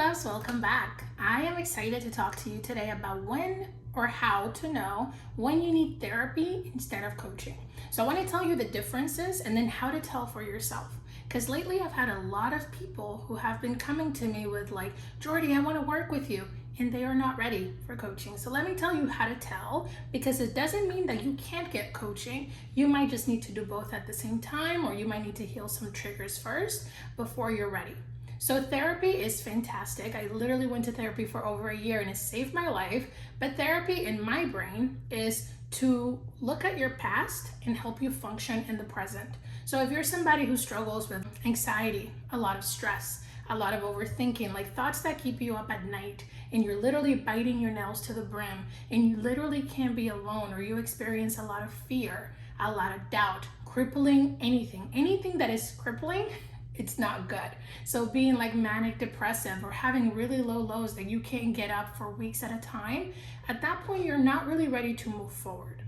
loves, welcome back. I am excited to talk to you today about when or how to know when you need therapy instead of coaching. So I want to tell you the differences and then how to tell for yourself. Because lately I've had a lot of people who have been coming to me with like, Jordy, I want to work with you, and they are not ready for coaching. So let me tell you how to tell, because it doesn't mean that you can't get coaching. You might just need to do both at the same time, or you might need to heal some triggers first before you're ready. So therapy is fantastic. I literally went to therapy for over a year and it saved my life. But therapy in my brain is to look at your past and help you function in the present. So if you're somebody who struggles with anxiety, a lot of stress, a lot of overthinking, like thoughts that keep you up at night, and you're literally biting your nails to the brim, and you literally can't be alone, or you experience a lot of fear, a lot of doubt, crippling anything that is crippling, it's not good. So being like manic depressive or having really low lows that you can't get up for weeks at a time, at that point you're not really ready to move forward.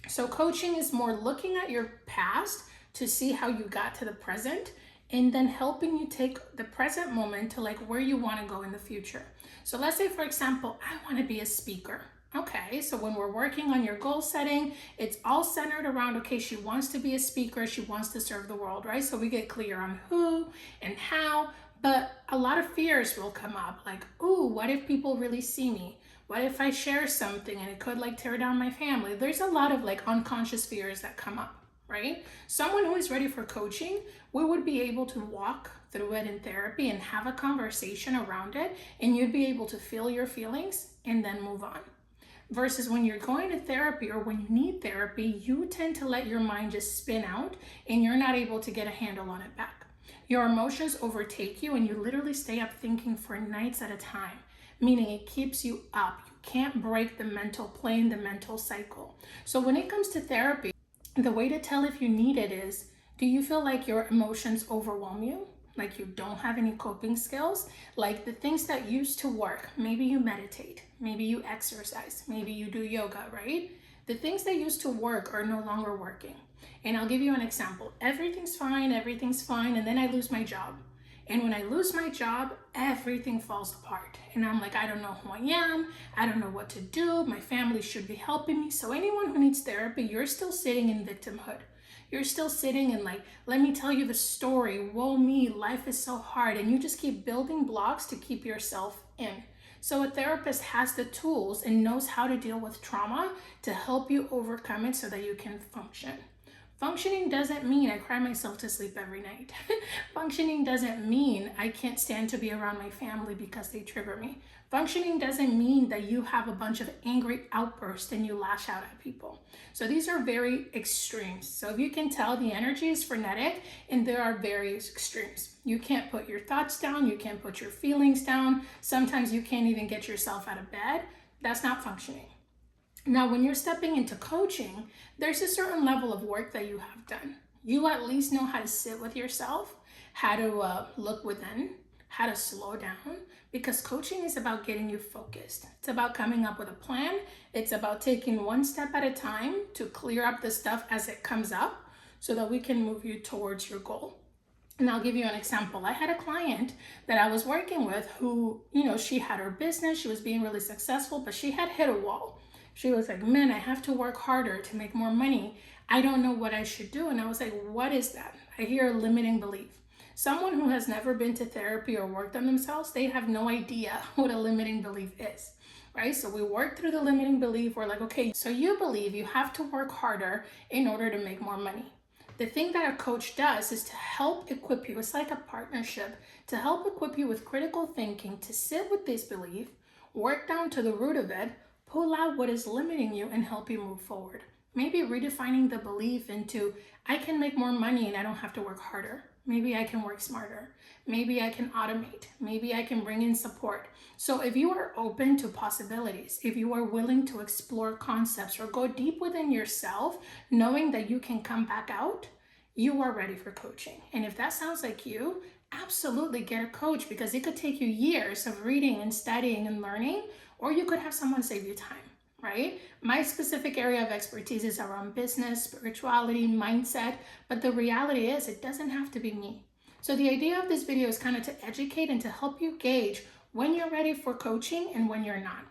So coaching is more looking at your past to see how you got to the present, and then helping you take the present moment to like where you want to go in the future. So let's say, for example, I want to be a speaker. Okay, so when we're working on your goal setting, it's all centered around, okay, she wants to be a speaker, she wants to serve the world, right? So we get clear on who and how, but a lot of fears will come up, like, ooh, what if people really see me? What if I share something and it could like tear down my family? There's a lot of like unconscious fears that come up, right? Someone who is ready for coaching, we would be able to walk through it in therapy and have a conversation around it, and you'd be able to feel your feelings and then move on. Versus when you're going to therapy or when you need therapy, you tend to let your mind just spin out and you're not able to get a handle on it back. Your emotions overtake you and you literally stay up thinking for nights at a time, meaning it keeps you up. You can't break the mental plane, the mental cycle. So when it comes to therapy, the way to tell if you need it is, do you feel like your emotions overwhelm you? Like you don't have any coping skills? Like the things that used to work, maybe you meditate, maybe you exercise, maybe you do yoga, right? The things that used to work are no longer working. And I'll give you an example. Everything's fine, and then I lose my job. And when I lose my job, everything falls apart. And I'm like, I don't know who I am. I don't know what to do. My family should be helping me. So anyone who needs therapy, you're still sitting in victimhood. You're still sitting and like, let me tell you the story. Woe me, life is so hard. And you just keep building blocks to keep yourself in. So a therapist has the tools and knows how to deal with trauma to help you overcome it so that you can function. Functioning doesn't mean I cry myself to sleep every night. Functioning doesn't mean I can't stand to be around my family because they trigger me. Functioning doesn't mean that you have a bunch of angry outbursts and you lash out at people. So these are very extremes. So if you can tell, the energy is frenetic and there are various extremes. You can't put your thoughts down. You can't put your feelings down. Sometimes you can't even get yourself out of bed. That's not functioning. Now, when you're stepping into coaching, there's a certain level of work that you have done. You at least know how to sit with yourself, how to look within, how to slow down, because coaching is about getting you focused. It's about coming up with a plan. It's about taking one step at a time to clear up the stuff as it comes up so that we can move you towards your goal. And I'll give you an example. I had a client that I was working with who, she had her business, she was being really successful, but she had hit a wall. She was like, man, I have to work harder to make more money. I don't know what I should do. And I was like, what is that? I hear a limiting belief. Someone who has never been to therapy or worked on themselves, they have no idea what a limiting belief is, right? So we worked through the limiting belief. We're like, okay, so you believe you have to work harder in order to make more money. The thing that a coach does is to help equip you. It's like a partnership to help equip you with critical thinking, to sit with this belief, work down to the root of it, pull out what is limiting you and help you move forward. Maybe redefining the belief into, I can make more money and I don't have to work harder. Maybe I can work smarter. Maybe I can automate. Maybe I can bring in support. So if you are open to possibilities, if you are willing to explore concepts or go deep within yourself, knowing that you can come back out, you are ready for coaching. And if that sounds like you, absolutely get a coach, because it could take you years of reading and studying and learning, or you could have someone save you time, right? My specific area of expertise is around business, spirituality, mindset, but the reality is it doesn't have to be me. So the idea of this video is kind of to educate and to help you gauge when you're ready for coaching and when you're not.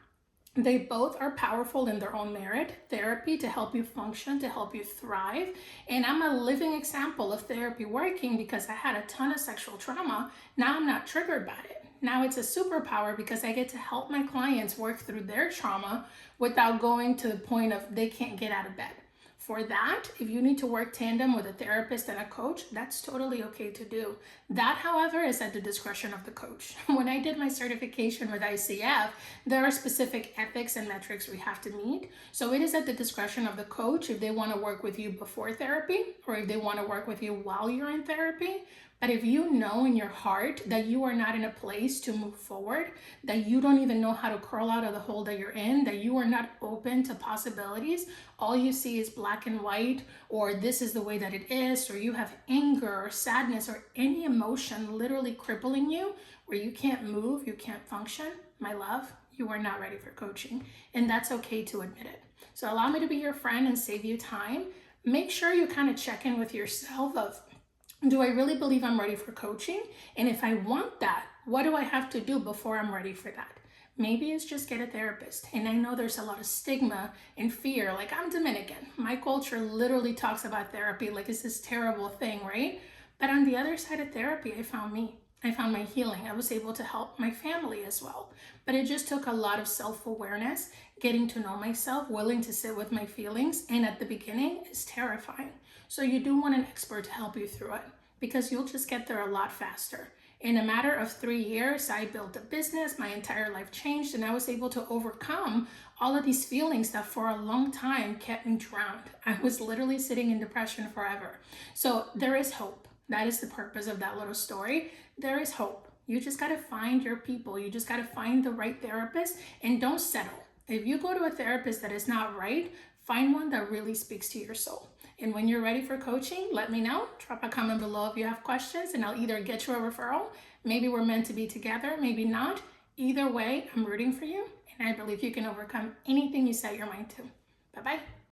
They both are powerful in their own merit. Therapy to help you function, to help you thrive. And I'm a living example of therapy working because I had a ton of sexual trauma. Now I'm not triggered by it. Now it's a superpower because I get to help my clients work through their trauma without going to the point of they can't get out of bed. For that, if you need to work tandem with a therapist and a coach, that's totally okay to do. That, however, is at the discretion of the coach. When I did my certification with ICF, there are specific ethics and metrics we have to meet. So it is at the discretion of the coach if they want to work with you before therapy or if they want to work with you while you're in therapy. But if you know in your heart that you are not in a place to move forward, that you don't even know how to crawl out of the hole that you're in, that you are not open to possibilities, all you see is black and white, or this is the way that it is, or you have anger or sadness or any emotion literally crippling you where you can't move, you can't function, my love, you are not ready for coaching. And that's okay to admit it. So allow me to be your friend and save you time. Make sure you kind of check in with yourself of, do I really believe I'm ready for coaching? And if I want that, what do I have to do before I'm ready for that? Maybe it's just get a therapist. And I know there's a lot of stigma and fear. Like, I'm Dominican. My culture literally talks about therapy like it's this terrible thing, right? But on the other side of therapy, I found me. I found my healing. I was able to help my family as well. But it just took a lot of self-awareness, getting to know myself, willing to sit with my feelings. And at the beginning, it's terrifying. So you do want an expert to help you through it because you'll just get there a lot faster. In a matter of 3 years, I built a business, my entire life changed, and I was able to overcome all of these feelings that for a long time kept me drowned. I was literally sitting in depression forever. So there is hope. That is the purpose of that little story. There is hope. You just got to find your people. You just got to find the right therapist and don't settle. If you go to a therapist that is not right, find one that really speaks to your soul. And when you're ready for coaching, let me know. Drop a comment below if you have questions and I'll either get you a referral. Maybe we're meant to be together, maybe not. Either way, I'm rooting for you and I believe you can overcome anything you set your mind to. Bye-bye.